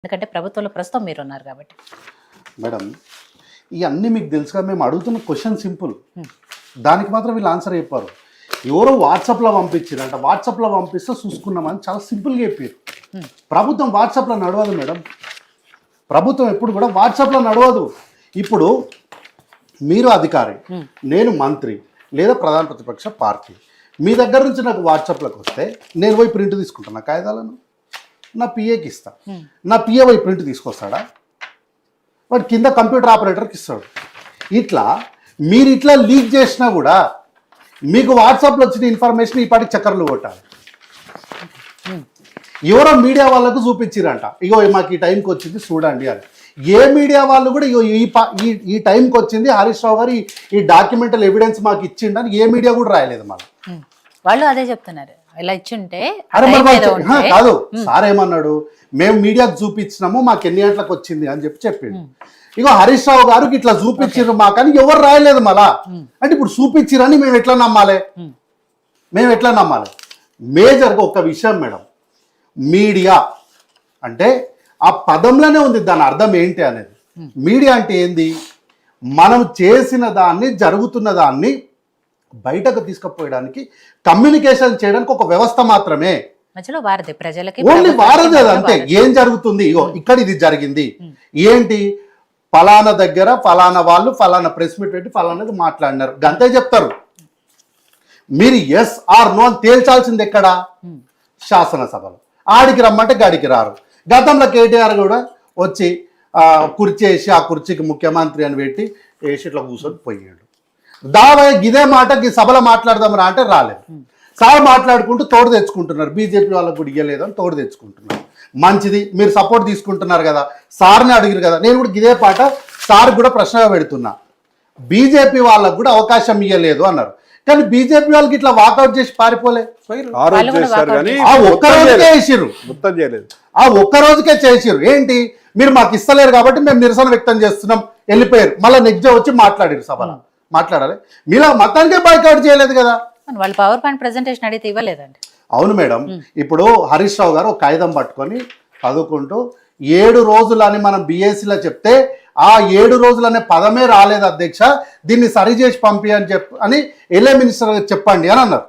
ఎందుకంటే ప్రభుత్వంలో ప్రస్తుతం మీరున్నారు కాబట్టి. మేడం ఇవన్నీ మీకు తెలుసుగా, మేము అడుగుతున్న క్వశ్చన్ సింపుల్, దానికి మాత్రం వీళ్ళు ఆన్సర్ చెప్పారు. ఎవరో వాట్సాప్లో పంపించారంట, వాట్సాప్లో పంపిస్తే చూసుకున్నామని చాలా సింపుల్గా చెప్పారు. ప్రభుత్వం వాట్సాప్లో నడవదు మేడం, ప్రభుత్వం ఎప్పుడు కూడా వాట్సాప్లో నడవదు. ఇప్పుడు మీరు అధికారి, నేను మంత్రి లేదా ప్రధాన ప్రతిపక్ష పార్టీ, మీ దగ్గర నుంచి నాకు వాట్సాప్లోకి వస్తే నేను పోయి ప్రింట్ తీసుకుంటాను కాగితాలను, నా పిఏకి ఇస్తా, నా పిఏ పోయి ప్రింట్ తీసుకొస్తాడా, వాడు కింద కంప్యూటర్ ఆపరేటర్కి ఇస్తాడు. ఇట్లా మీరు ఇట్లా లీక్ చేసినా కూడా మీకు వాట్సాప్లో వచ్చిన ఇన్ఫర్మేషన్ ఈ పాటికి చక్కర్లు కొట్టాలి. ఎవరో మీడియా వాళ్ళకు చూపించారంట, ఇగో మాకు ఈ టైంకి వచ్చింది చూడండి అని. ఏ మీడియా వాళ్ళు కూడా ఇగో ఈ టైంకి వచ్చింది హరీష్ రావు గారు ఈ డాక్యుమెంటల్ ఎవిడెన్స్ మాకు ఇచ్చిండని ఏ మీడియా కూడా రాయలేదు. మనం వాళ్ళు అదే చెప్తున్నారు, ఇలా ఇచ్చింటే కాదు. సార్ ఏమన్నాడు, మేము మీడియాకు చూపించినాము, మాకు ఎన్ని గంటలకు వచ్చింది అని చెప్పిండు. ఇగో హరీష్ రావు గారికి ఇట్లా చూపించారు మాకని ఎవరు రాయలేదు. మళ్ళా అంటే ఇప్పుడు చూపించిరని మేము ఎట్లా నమ్మాలి? మేజర్గా ఒక విషయం మేడం, మీడియా అంటే ఆ పదంలోనే ఉంది దాని అర్థం ఏంటి అనేది. మీడియా అంటే ఏంది? మనం చేసిన దాన్ని, జరుగుతున్న దాన్ని బయటకు తీసుకుపోయడానికి, కమ్యూనికేషన్ చేయడానికి ఒక వ్యవస్థ మాత్రమే. ఓన్లీ వారధి అది అంతే. ఏం జరుగుతుంది, ఇగో ఇక్కడ ఇది జరిగింది ఏంటి, ఫలానా దగ్గర ఫలానా వాళ్ళు ఫలానా ప్రెస్ మీట్ పెట్టి ఫలానాది మాట్లాడినారు, గంతే చెప్తారు. మీరు ఎస్ ఆర్ నో అని తేల్చాల్సింది ఎక్కడ? శాసనసభలో. ఆడికి రమ్మంటే గడికి రారు. గతంలో కేటీఆర్ కూడా వచ్చి కుర్చీ వేసి ఆ కుర్చీకి ముఖ్యమంత్రి అని పెట్టి వేసి ఇట్లా కూర్చొని పోయాడు. దావయ్య గిదే మాట సభలో మాట్లాడదామరా అంటే రాలేదు. సార్ మాట్లాడుకుంటూ తోడు తెచ్చుకుంటున్నారు, బీజేపీ వాళ్ళకు కూడా ఇయ్యలేదు అని తోడు తెచ్చుకుంటున్నారు. మంచిది, మీరు సపోర్ట్ తీసుకుంటున్నారు కదా, సార్ని అడిగారు కదా. నేను కూడా ఇదే పాట సార్ కూడా ప్రశ్నగా పెడుతున్నా, బీజేపీ వాళ్ళకు కూడా అవకాశం ఇవ్వలేదు అన్నారు, కానీ బీజేపీ వాళ్ళకి ఇట్లా వాకౌట్ చేసి పారిపోలే. ఆ ఒక్కరోజుకే వేసిర్రు, ఆ ఒక్కరోజుకే చేసిర్రు. ఏంటి, మీరు మాకు ఇస్తలేరు కాబట్టి మేము నిరసన వ్యక్తం చేస్తున్నాం, వెళ్ళిపోయారు. మళ్ళీ నెక్స్ట్ డే వచ్చి మాట్లాడారు సభలో. మాట్లాడాలి, మీలా మొత్తానికే బాయ్కౌట్ చేయలేదు కదా. వాళ్ళు పవర్ పాయింట్ ప్రెజెంటేషన్ అడిగితే ఇవ్వలేదండి. అవును మేడం, ఇప్పుడు హరీష్ రావు గారు ఒక కాగితం పట్టుకొని చదువుకుంటూ 7 రోజులు అని మనం బీఎస్సీలో చెప్తే ఆ 7 రోజులు అనే పదమే రాలేదు అధ్యక్ష, దీన్ని సరి చేసి పంపి అని ఎల్ఏ మినిస్టర్ చెప్పండి అని అన్నారు.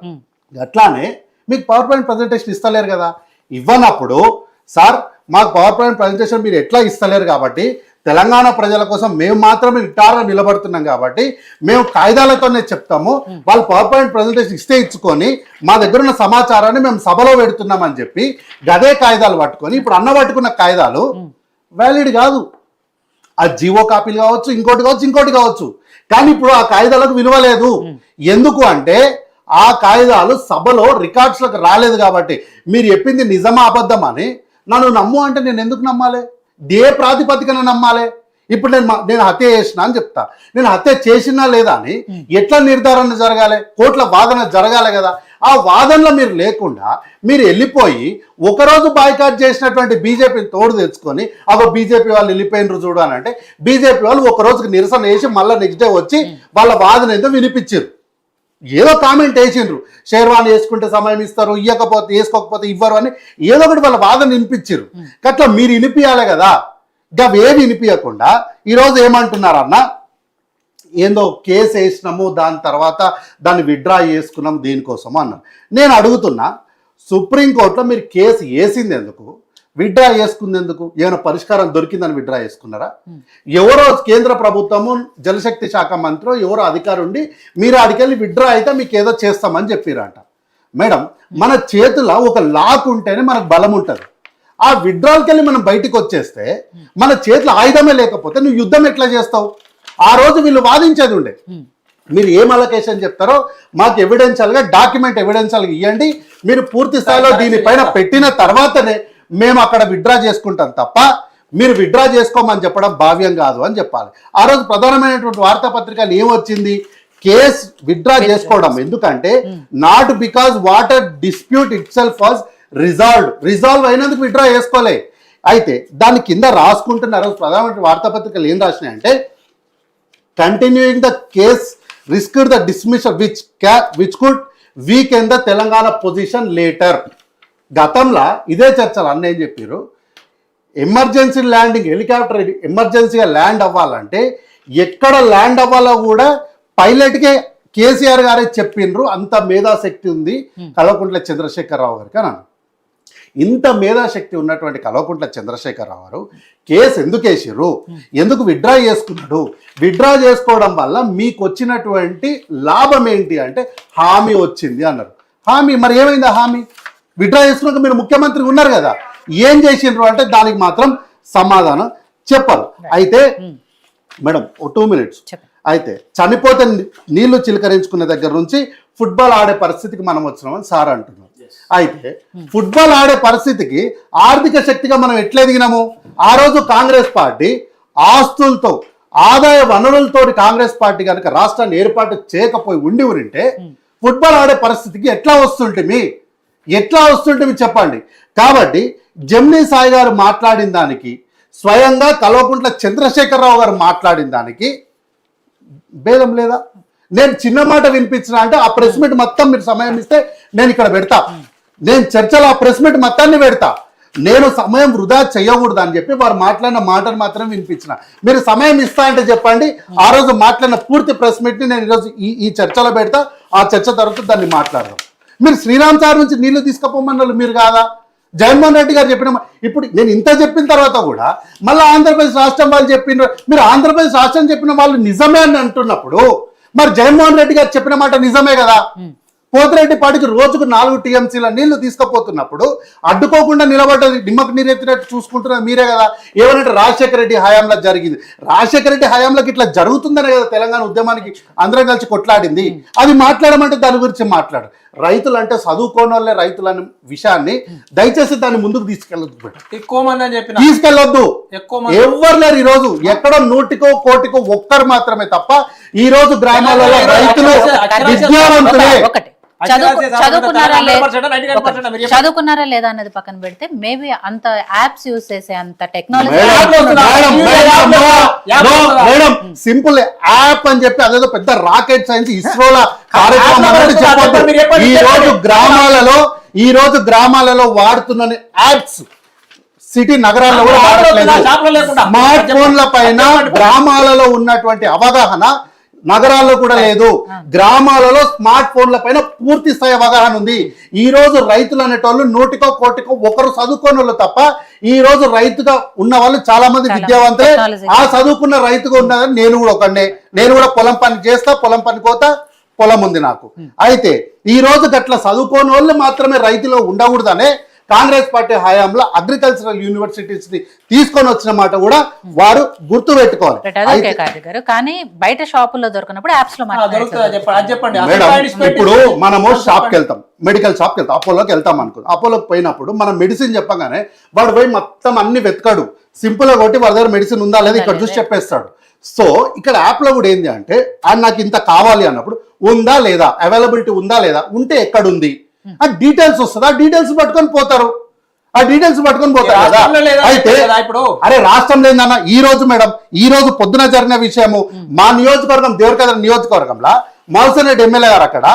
అట్లానే మీకు పవర్ పాయింట్ ప్రజెంటేషన్ ఇస్తలేరు కదా. ఇవ్వనప్పుడు సార్ మాకు పవర్ పాయింట్ ప్రజెంటేషన్ మీరు ఎట్లా ఇస్తలేరు కాబట్టి తెలంగాణ ప్రజల కోసం మేము మాత్రమే నిటారుగా నిలబడుతున్నాం కాబట్టి మేము కాయిదాలతోనే చెప్తాము, వాళ్ళు పవర్ పాయింట్ ప్రజెంటేషన్ ఇస్తే ఇచ్చుకొని మా దగ్గర ఉన్న సమాచారాన్ని మేము సభలో పెడుతున్నామని చెప్పి గదే కాయిదాలు పట్టుకొని ఇప్పుడు పట్టుకున్న కాయిదాలు వ్యాలిడ్ కాదు. ఆ జీవో కాపీలు కావచ్చు, ఇంకోటి కావచ్చు, కానీ ఇప్పుడు ఆ కాయిదాలకు విలువ లేదు. ఎందుకు అంటే ఆ కాయిదాలు సభలో రికార్డ్స్లకు రాలేదు కాబట్టి. మీరు చెప్పింది నిజమా అబద్ధమా అని నన్ను నమ్ము అంటే నేను ఎందుకు నమ్మాలి? ఏ ప్రాతిపదికన నమ్మాలి? ఇప్పుడు నేను హత్య చేసినా అని చెప్తా, నేను హత్య చేసినా లేదా అని ఎట్లా నిర్ధారణ జరగాలి? కోర్టుల వాదన జరగాలి కదా. ఆ వాదనలో మీరు లేకుండా మీరు వెళ్ళిపోయి ఒకరోజు బాయ్కాట్ చేసినటువంటి బీజేపీని తోడు తెచ్చుకొని అవ బీజేపీ వాళ్ళు వెళ్ళిపోయినరు చూడు అని అంటే, బీజేపీ వాళ్ళు ఒక రోజుకి నిరసన వేసి మళ్ళీ నెక్స్ట్ డే వచ్చి వాళ్ళ వాదన ఏదో వినిపించారు, ఏదో కామెంట్ వేసిండ్రు, షేర్వాణి వేసుకుంటే సమయం ఇస్తారు, వేసుకోకపోతే ఇవ్వరు అని ఏదో ఒకటి వాళ్ళ వాదన వినిపించారు. అట్లా మీరు వినిపించాలి కదా. ఇంకా అవేవి వినిపించకుండా ఈరోజు ఏమంటున్నారన్న, ఏందో కేసు వేసినాము దాని తర్వాత దాన్ని విత్డ్రా చేసుకున్నాము దేనికోసము అన్నారు. నేను అడుగుతున్నా, సుప్రీంకోర్టులో మీరు కేసు వేసింది ఎందుకు, విత్డ్రా చేసుకుంది ఎందుకు? ఏమైనా పరిష్కారం దొరికిందని విత్డ్రా చేసుకున్నారా? ఎవరో కేంద్ర ప్రభుత్వము జలశక్తి శాఖ మంత్రి ఎవరో అధికారి ఉండి మీరు అడికెళ్ళి విత్డ్రా అయితే మీకు ఏదో చేస్తామని చెప్పిరంట. మేడం, మన చేతిలో ఒక లాక్ ఉంటేనే మనకు బలం ఉంటుంది. ఆ విత్డ్రాల్కి వెళ్ళి మనం బయటకు వచ్చేస్తే మన చేతిలో ఆయుధమే లేకపోతే నువ్వు యుద్ధం ఎట్లా చేస్తావు? ఆ రోజు వీళ్ళు వాదించేది ఉండే, మీరు ఏం అలొకేషన్ చెప్తారో మాకు ఎవిడెన్షియల్గా డాక్యుమెంట్ ఎవిడెన్షియల్గా ఇవ్వండి, మీరు పూర్తి స్థాయిలో దీనిపైన పెట్టిన తర్వాతనే మేము అక్కడ విత్డ్రా చేసుకుంటాం తప్ప మీరు విత్డ్రా చేసుకోమని చెప్పడం భావ్యం కాదు అని చెప్పాలి. ఆ రోజు ప్రధానమైనటువంటి వార్తాపత్రికలు ఏమొచ్చింది, కేసు విత్డ్రా చేసుకోవడం. ఎందుకంటే not because water dispute itself was resolve అయినందుకు విత్డ్రా చేసుకోలే. అయితే దాని కింద రాసుకుంటున్న రోజు ప్రధానమైన వార్తాపత్రికలు ఏం రాసినాయంటే, continuing the case risked the dismissal which could weaken the Telangana position later. గతంలో ఇదే చర్చలు అన్న ఏం చెప్పారు, ఎమర్జెన్సీ ల్యాండింగ్ హెలికాప్టర్ ఎమర్జెన్సీగా ల్యాండ్ అవ్వాలంటే ఎక్కడ ల్యాండ్ అవ్వాలో కూడా పైలట్కే కేసీఆర్ గారే చెప్పిండ్రు. అంత మేధాశక్తి ఉంది కల్వకుంట్ల చంద్రశేఖరరావు గారికి అని. ఇంత మేధాశక్తి ఉన్నటువంటి కల్వకుంట్ల చంద్రశేఖరరావు గారు కేసు ఎందుకు వేసిర్రు, ఎందుకు విత్డ్రా చేసుకున్నాడు, విత్డ్రా చేసుకోవడం వల్ల మీకు వచ్చినటువంటి లాభం ఏంటి అంటే హామీ వచ్చింది అన్నారు. హామీ మరి ఏమైంది? ఆ హామీ విత్డ్రా చేసుకున్నాక మీరు ముఖ్యమంత్రి ఉన్నారు కదా, ఏం చేసిండ్రు అంటే దానికి మాత్రం సమాధానం చెప్పరు. అయితే మేడం 2 minutes. అయితే చనిపోతే నీళ్లు చిలకరించుకునే దగ్గర నుంచి ఫుట్బాల్ ఆడే పరిస్థితికి మనం వచ్చినామని సార్ అంటున్నాం. అయితే ఫుట్బాల్ ఆడే పరిస్థితికి ఆర్థిక శక్తిగా మనం ఎట్లా ఎదిగినాము? ఆ రోజు కాంగ్రెస్ పార్టీ ఆస్తులతో ఆదాయ వనరులతో కాంగ్రెస్ పార్టీ కనుక రాష్ట్రాన్ని ఏర్పాటు చేయకపోయి ఉంటే ఫుట్బాల్ ఆడే పరిస్థితికి ఎట్లా వస్తుంటే చెప్పండి. కాబట్టి జమ్నీ సాయి గారు మాట్లాడిన దానికి స్వయంగా కల్వకుంట్ల చంద్రశేఖరరావు గారు మాట్లాడిన దానికి భేదం లేదా? నేను చిన్న మాట వినిపించిన అంటే ఆ ప్రెస్ మీట్ మొత్తం మీరు సమయం ఇస్తే నేను ఇక్కడ పెడతా, నేను చర్చలో ఆ ప్రెస్ మీట్ మొత్తాన్ని పెడతా. నేను సమయం వృధా చేయకూడదు అని చెప్పి వారు మాట్లాడిన మాటను మాత్రం వినిపించిన. మీరు సమయం ఇస్తా అంటే చెప్పండి, ఆ రోజు మాట్లాడిన పూర్తి ప్రెస్ మీట్ని నేను ఈరోజు ఈ చర్చలో పెడతా. ఆ చర్చ తర్వాత దాన్ని మాట్లాడదాం. మీరు శ్రీరామ్ సార్ నుంచి నీళ్లు తీసుకుపోమన్నారు మీరు కాదా? జగన్మోహన్ రెడ్డి గారు చెప్పిన ఇప్పుడు నేను ఇంత చెప్పిన తర్వాత కూడా మళ్ళీ ఆంధ్రప్రదేశ్ రాష్ట్రం వాళ్ళు చెప్పిన, మీరు ఆంధ్రప్రదేశ్ రాష్ట్రం చెప్పిన వాళ్ళు నిజమే అని అంటున్నప్పుడు మరి జగన్మోహన్ రెడ్డి గారు చెప్పిన మాట నిజమే కదా? పోతిరెడ్డి పాటికి రోజుకు 4 TMCల నీళ్లు తీసుకుపోతున్నప్పుడు అడ్డుకోకుండా నిలబడ్డది నిమ్మకు నీరెత్తినట్టు చూసుకుంటున్నది మీరే కదా. ఏమనంటే రాజశేఖర రెడ్డి హయాంలో జరిగింది. రాజశేఖర రెడ్డి హయాంలోకి ఇట్లా జరుగుతుందనే కదా తెలంగాణ ఉద్యమానికి అందరం కలిసి కొట్లాడింది. అది మాట్లాడమంటే దాని గురించి మాట్లాడు. రైతులు అంటే చదువుకోని వాళ్ళే రైతులు అనే విషయాన్ని దయచేసి దాన్ని ముందుకు తీసుకెళ్ళొద్దు. ఎవరు లేరు ఈ రోజు, ఎక్కడో 100కో 1 కోటికో ఒక్కరు మాత్రమే తప్ప ఈ రోజు గ్రామాలలో రైతులు విద్యావంతులే. చదువుకున్నారా లేదా అన్నది పక్కన పెడితే మేబీ అంత యాప్స్ యూజ్ చేసే అంత టెక్నాలజీ సింపుల్ యాప్ అని చెప్పి అదేదో పెద్ద రాకెట్ సైన్స్ ఇస్రోల కార్యక్రమం ఈ రోజు గ్రామాలలో వాడుతున్న యాప్స్ సిటీ నగరాల్లో కూడా వాడట్లేదు. స్మార్ట్ ఫోన్ల పైన గ్రామాలలో ఉన్నటువంటి అవగాహన నగరాల్లో కూడా లేదు. గ్రామాలలో స్మార్ట్ ఫోన్ల పైన పూర్తి స్థాయి అవగాహన ఉంది. ఈ రోజు రైతులు అనేటోళ్ళు 100కో 1 కోటికో ఒకరు చదువుకోని వాళ్ళు తప్ప ఈ రోజు రైతుగా ఉన్న వాళ్ళు చాలా మంది విద్యావంతులే. ఆ చదువుకున్న రైతుగా ఉన్నదని నేను కూడా ఒకనే, నేను కూడా పొలం పని చేస్తా, పొలం పని కోత, పొలం ఉంది నాకు. అయితే ఈ రోజు గట్ల చదువుకోని వాళ్ళు మాత్రమే రైతులో ఉండకూడదనే కాంగ్రెస్ పార్టీ హయాంలో అగ్రికల్చరల్ యూనివర్సిటీస్ ని తీసుకొని వచ్చిన మాట కూడా వారు గుర్తు పెట్టుకోవాలి. కానీ బయట షాపుల్లో దొరికినప్పుడు యాప్స్ లో ఇప్పుడు మనము షాప్ కి వెళ్తాం, మెడికల్ షాప్ కి వెళ్తాం, అపోలోకి వెళ్తాం అనుకో. అపోలోకి పోయినప్పుడు మనం మెడిసిన్ చెప్పగానే వాడు పోయి మొత్తం అన్ని వెతకడు, సింపుల్ గా కొట్టి వాడి దగ్గర మెడిసిన్ ఉందా లేదా ఇక్కడ చూసి చెప్పేస్తాడు. సో ఇక్కడ యాప్ లో కూడా ఏంటి అంటే నాకు ఇంత కావాలి అన్నప్పుడు ఉందా లేదా, అవైలబిలిటీ ఉందా లేదా, ఉంటే ఎక్కడుంది ఆ డీటెయిల్స్ వస్తుంది. ఆ డీటెయిల్స్ పట్టుకొని పోతారు కదా. అయితే అరే రాష్ట్రం లేదన్న ఈ రోజు పొద్దున జరిగిన విషయము మా నియోజకవర్గం దేవరకద్ర నియోజకవర్గంలో మల్సన్ రెడ్డి ఎమ్మెల్యే గారు అక్కడ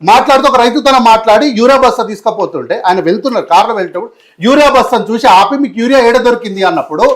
మాట్లాడుతూ ఒక రైతుతో మాట్లాడి యూరియా బస్తా తీసుకుపోతుంటే ఆయన వెళ్తున్నారు కార్లో వెళ్తూ యూరియా బస్తాను చూసి ఆపి మీకు యూరియా ఏడ దొరికింది అన్నప్పుడు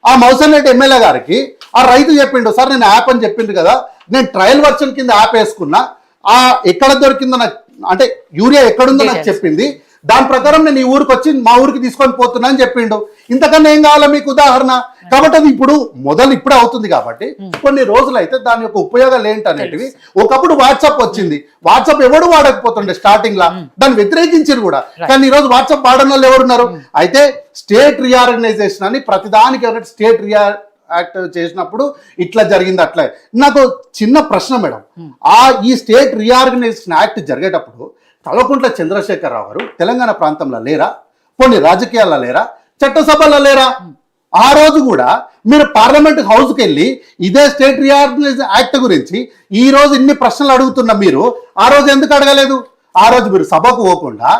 ఆ మల్సన్ రెడ్డి ఎమ్మెల్యే గారికి ఆ రైతు చెప్పిండు, సార్ నేను యాప్ అని చెప్పిండు కదా, నేను ట్రయల్ వర్షన్ కింద యాప్ వేసుకున్నా, ఆ ఎక్కడ దొరికిందో నాకు అంటే యూరియా ఎక్కడుందో నాకు చెప్పింది, దాని ప్రకారం నేను ఈ ఊరికి వచ్చి మా ఊరికి తీసుకొని పోతున్నా అని చెప్పిండు. ఇంతకన్నా ఏం కావాలా మీకు ఉదాహరణ? కాబట్టి అది ఇప్పుడే అవుతుంది కాబట్టి కొన్ని రోజులు అయితే దాని యొక్క ఉపయోగాలు ఏంటి అనేటివి. ఒకప్పుడు వాట్సాప్ వచ్చింది, వాట్సాప్ ఎవడు వాడకపోతుండే స్టార్టింగ్ లా, దాన్ని వ్యతిరేకించారు కూడా. కానీ ఈ రోజు వాట్సాప్ వాడని వాళ్ళు ఎవరున్నారు? అయితే స్టేట్ రీఆర్గనైజేషన్ అని ప్రతిదానికి స్టేట్ యాక్ట్ చేసినప్పుడు ఇట్లా జరిగింది. అట్లా నాకు చిన్న ప్రశ్న మేడం, ఈ స్టేట్ రీఆర్గనైజేషన్ యాక్ట్ జరిగేటప్పుడు కల్వకుంట్ల చంద్రశేఖరరావు గారు తెలంగాణ ప్రాంతంలో లేరా? కొన్ని రాజకీయాల్లో లేరా? చట్టసభలో లేరా? ఆ రోజు కూడా మీరు పార్లమెంట్ హౌస్కి వెళ్ళి ఇదే స్టేట్ రీఆర్గనైజేషన్ యాక్ట్ గురించి ఈ రోజు ఇన్ని ప్రశ్నలు అడుగుతున్న మీరు ఆ రోజు ఎందుకు అడగలేదు? ఆ రోజు మీరు సభకు పోకుండా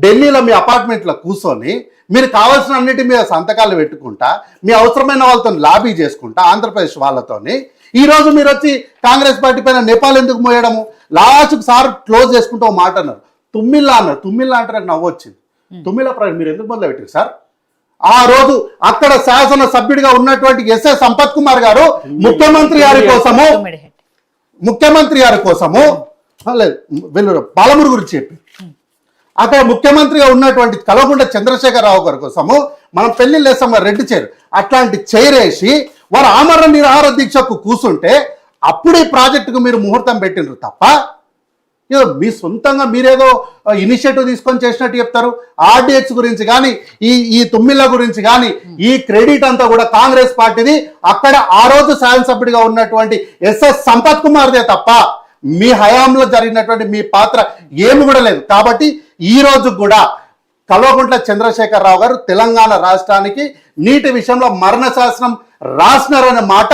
ఢిల్లీలో మీ అపార్ట్మెంట్లో కూర్చొని మీరు కావాల్సిన అన్నిటి మీద సంతకాలు పెట్టుకుంటా మీ అవసరమైన వాళ్ళతో లాబీ చేసుకుంటా ఆంధ్రప్రదేశ్ వాళ్ళతోని ఈ రోజు మీరు వచ్చి కాంగ్రెస్ పార్టీ పైన నేపాల్ ఎందుకు మోయడము? లాస్ట్కి సార్ క్లోజ్ చేసుకుంటూ మాట అన్నారు, తుమ్మిల్లా అన్నారు. తుమ్మిల్లా అంటే నాకు నవ్వు వచ్చింది. తుమ్మిల్లా మీరు ఎందుకు మొదలు పెట్టారు సార్? ఆ రోజు అక్కడ శాసన సభ్యుడిగా ఉన్నటువంటి ఎస్ఎస్ సంపత్ కుమార్ గారు ముఖ్యమంత్రి గారి కోసము లేదు వీళ్ళు పాలమూరు గురించి చెప్పి అక్కడ ముఖ్యమంత్రిగా ఉన్నటువంటి కల్వకుంట్ల చంద్రశేఖరరావు గారి కోసము మనం పెళ్లిళ్ళు వేస్తాం రెడ్ చైర్ అట్లాంటి చైర్ వేసి వారు ఆమరణ నిరాహార దీక్షకు కూర్చుంటే అప్పుడు ఈ ప్రాజెక్టుకు మీరు ముహూర్తం పెట్టినారు తప్ప ఏదో మీ సొంతంగా మీరేదో ఇనిషియేటివ్ తీసుకొని చేసినట్టు చెప్తారు. ఆర్డిఎక్స్ గురించి కానీ ఈ తుమ్మిళ్ళ గురించి కానీ ఈ క్రెడిట్ అంతా కూడా కాంగ్రెస్ పార్టీది. అక్కడ ఆ రోజు శాసనసభ్యుడిగా ఉన్నటువంటి ఎస్ఎస్ సంపత్ కుమార్దే తప్ప మీ హయాంలో జరిగినటువంటి మీ పాత్ర ఏమి కూడా లేదు. కాబట్టి ఈ రోజు కూడా కల్వకుంట్ల చంద్రశేఖరరావు గారు తెలంగాణ రాష్ట్రానికి నీటి విషయంలో మరణ శాసనం రాసినారనే మాట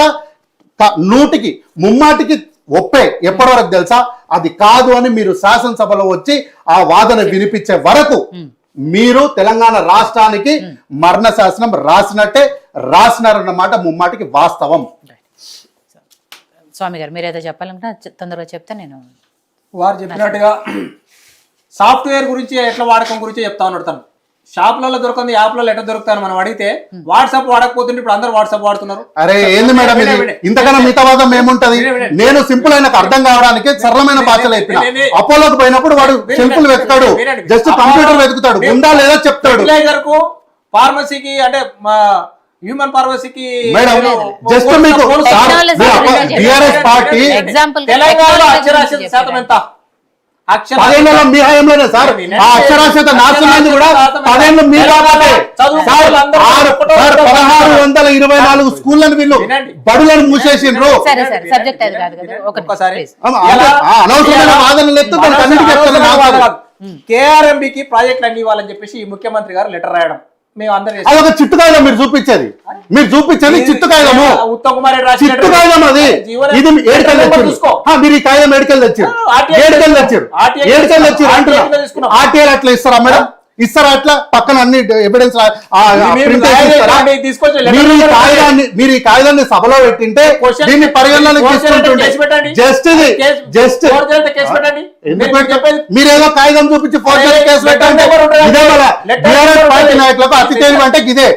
100కి 3 ఒప్పే. ఎప్పటి వరకు తెలుసా? అది కాదు అని మీరు శాసనసభలో వచ్చి ఆ వాదన వినిపించే వరకు మీరు తెలంగాణ రాష్ట్రానికి మరణ శాసనం రాసినారన్నమాట 3 వాస్తవం. స్వామి గారు మీరు ఏదో చెప్పాలంటే తొందరగా చెప్తే నేను వారు చెప్పినట్టుగా సాఫ్ట్వేర్ గురించి ఎట్లా వాడకం గురించి చెప్తా ఉన్నాడు తను. షాపులలో దొరకంది యాప్లలో ఎట్లా దొరుకుతాను మనం అడిగితే వాట్సాప్ వాడకపోతుంటే ఇప్పుడు అందరూ వాట్సాప్ వాడుతున్నారు. అరే ఏంది మేడం ఇది? ఇంతకన్నా మితవాదం ఏముంటది? నేను సింపుల్ అయిన అర్థం కావడానికి సరళమైన భాషలో చెప్పిన. అపోలోకి పోయినప్పుడు వాడు సింపుల్ వెతుకాడు, జస్ట్ కంప్యూటర్ వెతుకుతాడు, ఉందా లేదా చెప్తాడు. ఫార్మసీకి అంటే హ్యూమన్ ఫార్మసీకి జస్ట్ మీకు టిఆర్ఎస్ పార్టీ తెలంగాణలో అక్షరాస్యత శాతం ఎంత? 10 మీ హయాంలోనే సార్ ఆ అక్షరాస్యత నాశనం కూడా 10 మీ రాబట్టే. 1624 స్కూళ్ళను వీళ్ళు బడులను మూసేసిండ్రు. అనవసరమైన వాదనలు ఎత్తు కేఆర్ఎంబికి ప్రాజెక్టులు అన్ని ఇవ్వాలని చెప్పేసి ఈ ముఖ్యమంత్రి గారు లెటర్ రాయడం మేము అందరం అదొక చిట్టు కాగితం మీరు చూపించేది చిట్టు కాగితము. ఉత్తమ్ కుమార్ చిట్టు కాగితం అది. ఇది మీరు ఈ కాగితం ఏడుకెళ్ళి తెచ్చారు ఆర్టీఐ అట్లా ఇస్తారా మేడం? ఇస్తారా? అట్లా పక్కన అన్ని ఎవిడెన్స్ మీరు ఈ కాగితాన్ని సభలో పెట్టింటే దీన్ని పరిగణలోకి తీసుకుంటుండే. మీరేదో కాగితం చూపించి ఫోర్జరీ కేసు పెట్టండి. ఇదే మన బీఆర్ఎస్ పార్టీ నాయకులకు అతి తెలివి అంటే ఇదే.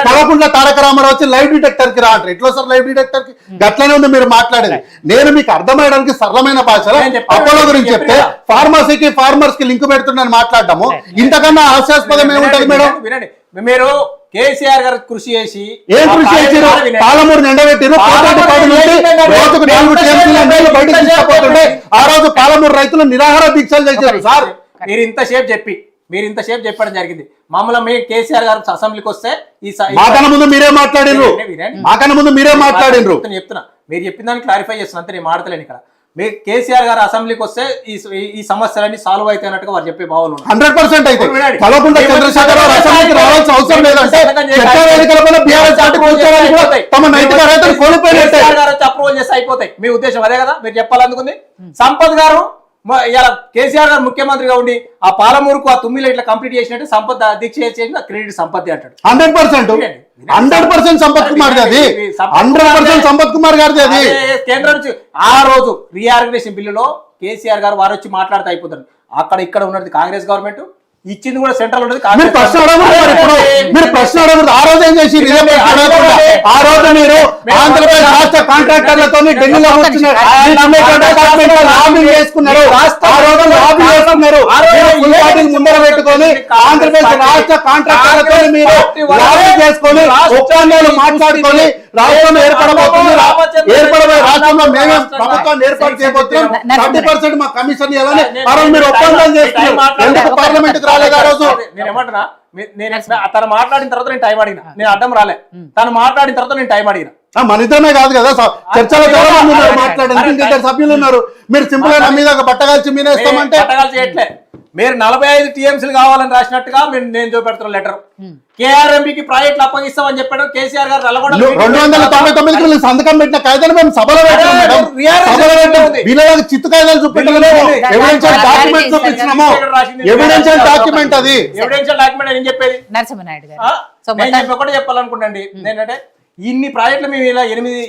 కల్వకుంట్ల తారక రామారావు వచ్చి లైవ్ డిటెక్టర్ కి రా అంటారు. ఎట్లా సార్ లైవ్ డిటెక్టర్ కి? గట్లనే ఉంది మీరు మాట్లాడేది. నేను మీకు అర్థమయ్యడానికి సరళమైన భాషలో అపోలో గురించి చెప్తే ఫార్మసీకి ఫార్మర్స్ కి లింక్ పెడుతున్నాను మాట్లాడటము. ఇంతకన్నా హాస్యాస్పదం ఏముంటది మేడం? మీరు కేసీఆర్ గారు కృషి చేసి ఏం కృషి చేసారు? పాలమూరు నిండబెట్టిరు. రోజుకు 4 టీఎంసీల నీళ్లు బయటకు తీసుకుపోతుంటే ఆ రోజు పాలమూరు రైతులు నిరాహార దీక్షలు చేశారు. సార్ మీరు ఇంతసేపు చెప్పడం జరిగింది. మామూలుగా మీ కేసీఆర్ గారు అసెంబ్లీకి వస్తే మాకన్నా ముందు మీరే మాట్లాడినరు. చెప్తున్నా మీరు చెప్పిన దాన్ని క్లారిఫై చేస్తున్నా అంతే. నేను మాడతలేను ఇక్కడ. మీరు కేసీఆర్ గారు అసెంబ్లీకి వస్తే ఈ సమస్యలన్నీ సాల్వ్ అయితే అన్నట్టుగా వారు చెప్పే భావాలు 100% అయితే కల్వకుంట్ల చంద్రశేఖరరావు అసెంబ్లీకి రావాల్సిన అవసరం లేదంటే అప్రూవల్ చేస్తే అయిపోతాయి. మీ ఉద్దేశం అదే కదా మీరు చెప్పాలనుకుంది. సంపత్ గారు ఇలా కేసీఆర్ గారు ముఖ్యమంత్రిగా ఉండి ఆ పాలమూరుకు ఆ తుమ్మిలో ఇట్లా కంప్లీట్ చేసినట్టు సంపత్ దీక్ష చేసిన క్రెడిట్ సంపత్తి అంటాడు. 100% సంపత్ కుమార్ గారిది. 100% సంపత్ కుమార్ గారిది. అది కేంద్రం నుంచి ఆ రోజు రీఆర్గనైజేషన్ బిల్లులో కేసీఆర్ గారు వారు వచ్చి మాట్లాడితే అయిపోతారు. అక్కడ ఇక్కడ ఉన్నది కాంగ్రెస్ గవర్నమెంట్, ఇచ్చింది కూడా సెంట్రల్ ఉన్నది. మీరు ప్రశ్న అడగకూడదు. ఆ రోజు ఏం చేసి ఆ రోజు మీరు ఆంధ్రప్రదేశ్ రాష్ట్ర కాంట్రాక్టర్లతో ఢిల్లీలో చేసుకున్నారు. ముందర పెట్టుకొని ఆంధ్రప్రదేశ్ రాష్ట్ర కాంట్రాక్టర్లతో మీరు చేసుకొని ఒప్పందాలు మాట్లాడుకొని రాష్ట్రం ఏర్పడబోతుంది. ఏర్పడబోయే రాష్ట్రంలో మేమే ప్రభుత్వాన్ని ఏర్పాటు చేయబోతున్నాం. 30% మా కమిషన్ ఇవ్వాలని ఆ రోజు మీరు ఒప్పందాలు చేస్తున్నారు. ఎందుకు పార్లమెంట్ కు రాలేదు ఆ రోజు? నేను ఏమంటున్నా, తను మాట్లాడిన తర్వాత నేను టైం అడిగిన, నేను అడ్డం రాలే. తను మాట్లాడిన తర్వాత నేను టైం అడిగిన. మన ఇద్దరమే కాదు కదా చర్చలో మాట్లాడారు, సభ్యులు ఉన్నారు. మీరు సింపుల్ గా మీద బట్టగాల్చి మీరేస్తామంటే చేయట్లే. మీరు 45 టీఎంసీలు కావాలని రాసినట్టుగా నేను చూపెడుతున్న లెటర్. కేఆర్ఎంబికి ప్రాజెక్టులు అప్పగిస్తామని చెప్పాడు కేసీఆర్ గారు. 299 సంతకం పెట్టిన కాగితాలు మేము సభలో పెట్టాం. చిత్తు కాగితాలు చూపెట్టలేదు. ఎవిడెన్షియల్ డాక్యుమెంట్ చూపించినాము. ఎవిడెన్షియల్ డాక్యుమెంట్ అది. ఎవిడెన్షియల్ డాక్యుమెంట్ ఏం చెప్పేది? నరసింహనాయుడు గారు ఒకటి చెప్పాలనుకుంటండి. ఏంటంటే ఇన్ని ప్రాజెక్టులు మేము ఇలా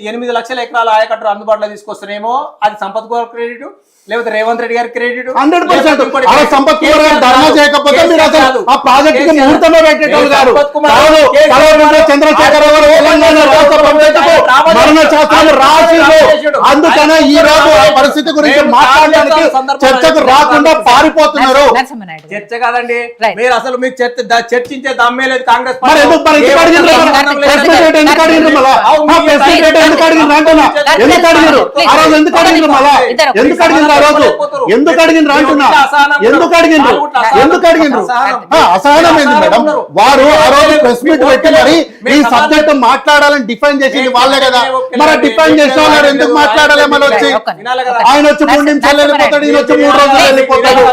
8 లక్షల ఎకరాల ఆయకట్టు అందుబాటులో తీసుకొస్తున్నామో అది సంపత్ కుమార్ క్రెడిట్, లేకపోతే రేవంత్ రెడ్డి గారి క్రెడిట్. 100% అలా సంపత్ కుమార్ గారు ధర్నా చేయకపోతే మీరు అసలు ఆ ప్రాజెక్ట్ కి ముహూర్తమే పెట్టేటోళ్ళు గారు. కలవకుంట్ల చంద్రశేఖర్ గారు తెలంగాణ రాష్ట్ర ప్రభుత్వకు మరణ శాస్త్రాలు రాసిరు. అందుకనే ఈ రోజు ఆ పరిస్థితి గురించి మాట్లాడడానికి చర్చకు రాకుండా పారిపోతున్నారు. నరసింహనాయుడు చర్చ కాదండి, Right. మీరు అసలు మీకు చర్చించే దమ్మే లేదు కాంగ్రెస్ మరి ఎందుకు మరి ఎందుకు అడిగిండ్రు? ప్రెస్ మీట్ పెట్టి ఎందుకు అడిగిండ్రు మళ్ళా? ప్రెస్ మీట్ పెట్టి ఎందుకు అడిగిండ్రు అంటున్నా? ఎందుకు అడిగిండ్రు ఆ రోజు? ఎందుకు అడిగిండ్రు మళ్ళా? ఎందుకు అడిగిండ్రు ఆ రోజు? ఎందుకు అడిగిండ్రు అంటున్నా? ఎందుకు అడిగిండ్రు? ఎందుకు అడిగిండ్రు? అసహనం ఏంది మేడం? వారు ఆ రోజు ప్రెస్ మీట్ పెట్టి మరి ఈ సబ్జెక్ట్ మాట్లాడాలని డిఫైన్ చేసింది వాళ్ళే కదా. మరి డిఫైన్ చేసిన వాళ్ళు ఎందుకు మాట్లాడాలి? మళ్ళీ వచ్చి ఆయన వచ్చి 3 నిమిషాలు వెళ్ళిపోతాడు, ఈయన వచ్చి 3 రోజులు వెళ్ళిపోతాడు.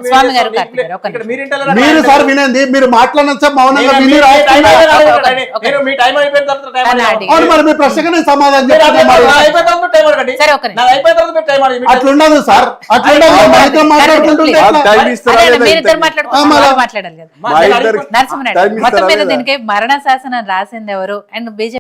స్వామి గారు కార్తీక్ గారు, ఒక్క నిమిషం. మీరు సార్ వినండి, మీరు మాట్లాడినంత మౌనంగా విని మీ టైం అయిపోయిన తర్వాత అవును, మరి మీ ప్రశ్నకి సమాధానం చెప్పండి. మరి సరే ఒక్క నిమిషం. అట్లుండదు సార్, అట్లుండదు. మైత్రం మాట్లాడుకుంటుంటే ఎట్లా? అదే మీరిద్దరు మాట్లాడాలి కదా. మా ఇద్దరికి నరసింహనాయుడు time మొత్తం మీద ఇస్తారా దీనికి మరణ శాసనం రాసింది ఎవరు? And BJP